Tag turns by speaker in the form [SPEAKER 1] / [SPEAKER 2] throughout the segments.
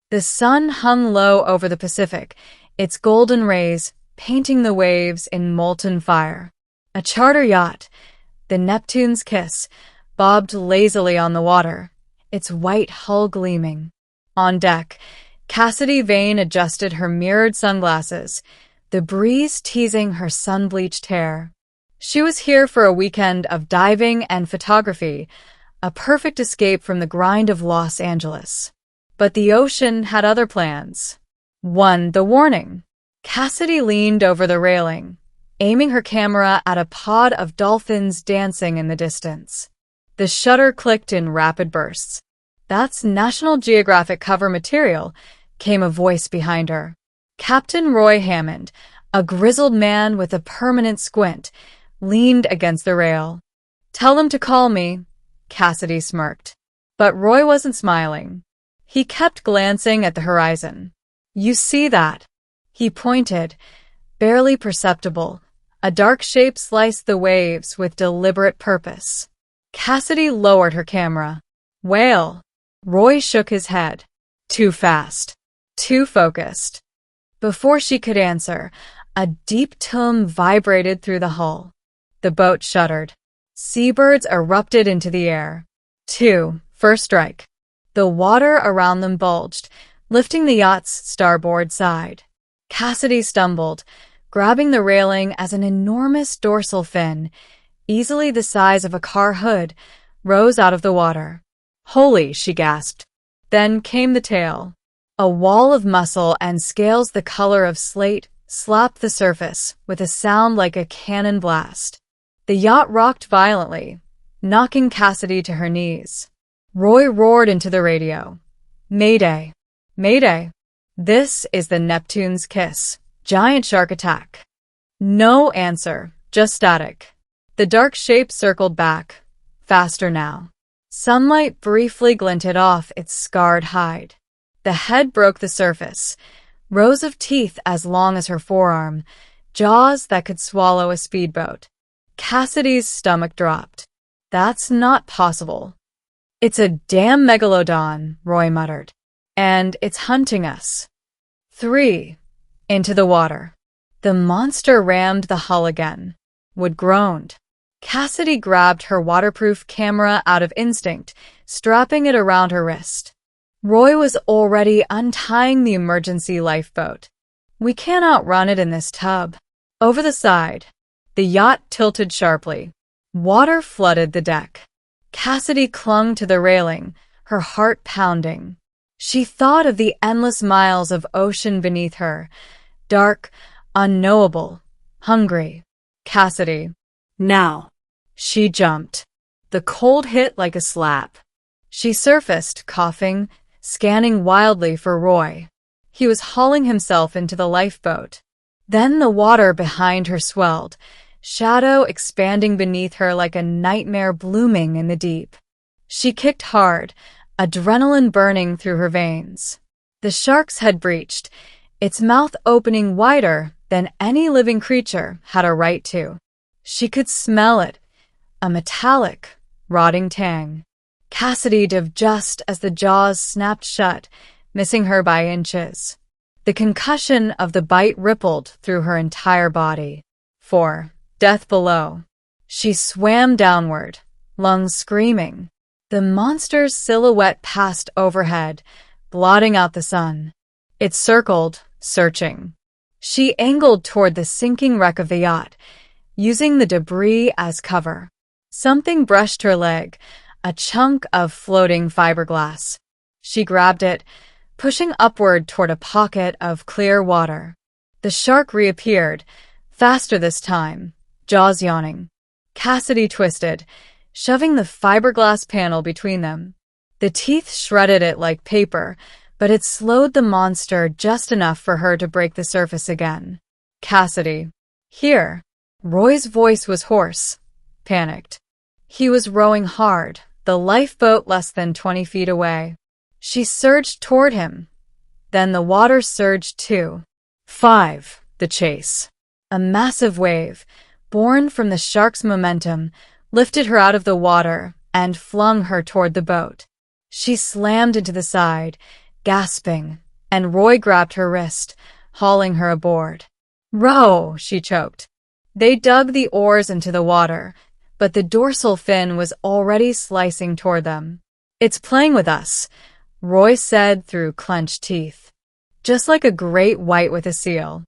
[SPEAKER 1] The sun hung low over the Pacific, its golden rays painting the waves in molten fire. A charter yacht, the Neptune's Kiss, bobbed lazily on the water, its white hull gleaming. On deck, Cassidy Vane adjusted her mirrored sunglasses, the breeze teasing her sun-bleached hair. She was here for a weekend of diving and photography, a perfect escape from the grind of Los Angeles. But the ocean had other plans. 1. The warning. Cassidy leaned over the railing, aiming her camera at a pod of dolphins dancing in the distance. The shutter clicked in rapid bursts. "That's National Geographic cover material," came a voice behind her. Captain Roy Hammond, a grizzled man with a permanent squint, leaned against the rail. "Tell them to call me," Cassidy smirked. But Roy wasn't smiling. He kept glancing at the horizon. "You see that?" He pointed, barely perceptible. A dark shape sliced the waves with deliberate purpose. Cassidy lowered her camera. "Whale." Roy shook his head. "Too fast. Too focused." Before she could answer, a deep tone vibrated through the hull. The boat shuddered. Seabirds erupted into the air. 2. First strike. The water around them bulged, lifting the yacht's starboard side. Cassidy stumbled, grabbing the railing as an enormous dorsal fin, easily the size of a car hood, rose out of the water. "Holy," she gasped. Then came the tail. A wall of muscle and scales the color of slate slapped the surface with a sound like a cannon blast. The yacht rocked violently, knocking Cassidy to her knees. Roy roared into the radio. "Mayday! Mayday! This is the Neptune's Kiss. Giant shark attack." No answer, just static. The dark shape circled back, faster now. Sunlight briefly glinted off its scarred hide. The head broke the surface, rows of teeth as long as her forearm, jaws that could swallow a speedboat. Cassidy's stomach dropped. "That's not possible." "It's a damn megalodon," Roy muttered. "And it's hunting us." 3. Into the water. The monster rammed the hull again. Wood groaned. Cassidy grabbed her waterproof camera out of instinct, strapping it around her wrist. Roy was already untying the emergency lifeboat. "We can't outrun it in this tub." Over the side, the yacht tilted sharply. Water flooded the deck. Cassidy clung to the railing, her heart pounding. She thought of the endless miles of ocean beneath her, dark, unknowable, hungry. "Cassidy, now." She jumped. The cold hit like a slap. She surfaced, coughing, scanning wildly for Roy. He was hauling himself into the lifeboat. Then the water behind her swelled, shadow expanding beneath her like a nightmare blooming in the deep. She kicked hard, adrenaline burning through her veins. The shark's head breached, its mouth opening wider than any living creature had a right to. She could smell it, a metallic, rotting tang. Cassidy dove just as the jaws snapped shut, missing her by inches. The concussion of the bite rippled through her entire body. 4. Death below. She swam downward, lungs screaming. The monster's silhouette passed overhead, blotting out the sun. It circled, searching. She angled toward the sinking wreck of the yacht, using the debris as cover. Something brushed her leg, a chunk of floating fiberglass. She grabbed it, pushing upward toward a pocket of clear water. The shark reappeared, faster this time, jaws yawning. Cassidy twisted, shoving the fiberglass panel between them. The teeth shredded it like paper, but it slowed the monster just enough for her to break the surface again. "Cassidy." "Here." Roy's voice was hoarse, panicked. He was rowing hard, the lifeboat less than 20 feet away. She surged toward him. Then the water surged too. 5. The chase. A massive wave, born from the shark's momentum, lifted her out of the water and flung her toward the boat. She slammed into the side, gasping, and Roy grabbed her wrist, hauling her aboard. "Row," she choked. They dug the oars into the water, but the dorsal fin was already slicing toward them. "It's playing with us," Roy said through clenched teeth. "Just like a great white with a seal."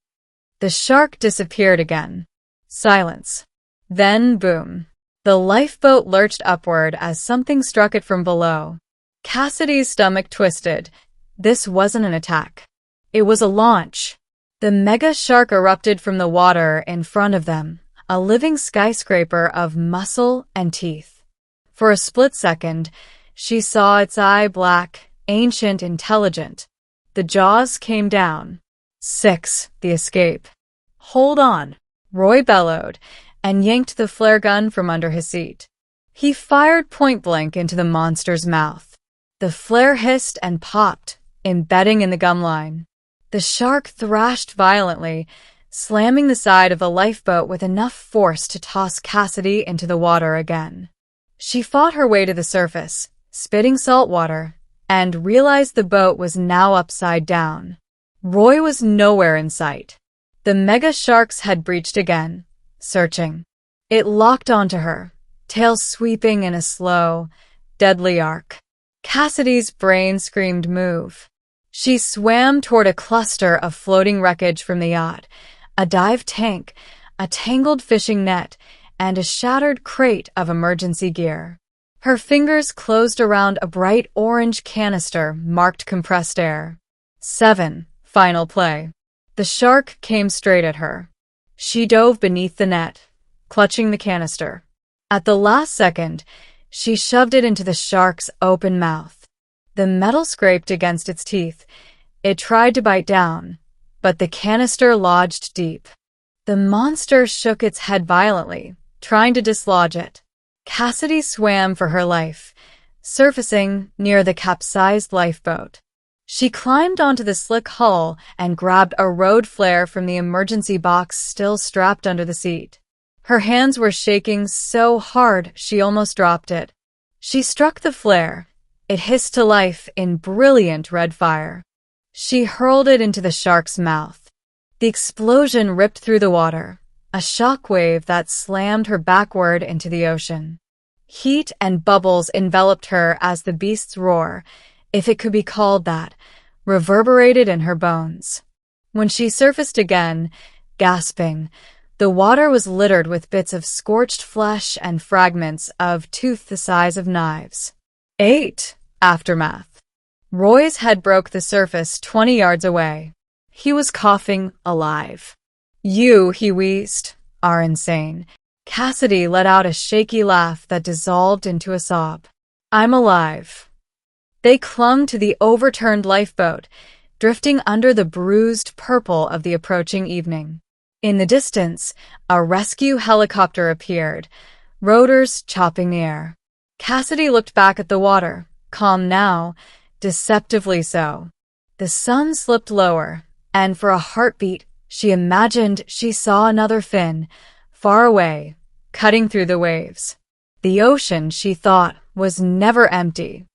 [SPEAKER 1] The shark disappeared again. Silence. Then, boom. The lifeboat lurched upward as something struck it from below. Cassidy's stomach twisted. This wasn't an attack. It was a launch. The mega shark erupted from the water in front of them, a living skyscraper of muscle and teeth. For a split second, she saw its eye black, ancient, intelligent. The jaws came down. 6. The escape. "Hold on," Roy bellowed, and yanked the flare gun from under his seat. He fired point blank into the monster's mouth. The flare hissed and popped, embedding in the gum line. The shark thrashed violently, slamming the side of the lifeboat with enough force to toss Cassidy into the water again. She fought her way to the surface, spitting salt water, and realized the boat was now upside down. Roy was nowhere in sight. The mega sharks had breached again, searching. It locked onto her, tail sweeping in a slow, deadly arc. Cassidy's brain screamed move. She swam toward a cluster of floating wreckage from the yacht, a dive tank, a tangled fishing net, and a shattered crate of emergency gear. Her fingers closed around a bright orange canister marked compressed air. 7. Final play. The shark came straight at her. She dove beneath the net, clutching the canister. At the last second, she shoved it into the shark's open mouth. The metal scraped against its teeth. It tried to bite down, but the canister lodged deep. The monster shook its head violently, trying to dislodge it. Cassidy swam for her life, surfacing near the capsized lifeboat. She climbed onto the slick hull and grabbed a road flare from the emergency box still strapped under the seat. Her hands were shaking so hard she almost dropped it. She struck the flare. It hissed to life in brilliant red fire. She hurled it into the shark's mouth. The explosion ripped through the water, a shock wave that slammed her backward into the ocean. Heat and bubbles enveloped her as the beast's roar, if it could be called that, reverberated in her bones. When she surfaced again, gasping, the water was littered with bits of scorched flesh and fragments of tooth the size of knives. 8. Aftermath. Roy's head broke the surface 20 yards away. He was coughing alive. "You," he wheezed, "are insane." Cassidy let out a shaky laugh that dissolved into a sob. "I'm alive." They clung to the overturned lifeboat, drifting under the bruised purple of the approaching evening. In the distance, a rescue helicopter appeared, rotors chopping the air. Cassidy looked back at the water, calm now, deceptively so. The sun slipped lower, and for a heartbeat, she imagined she saw another fin, far away, cutting through the waves. The ocean, she thought, was never empty.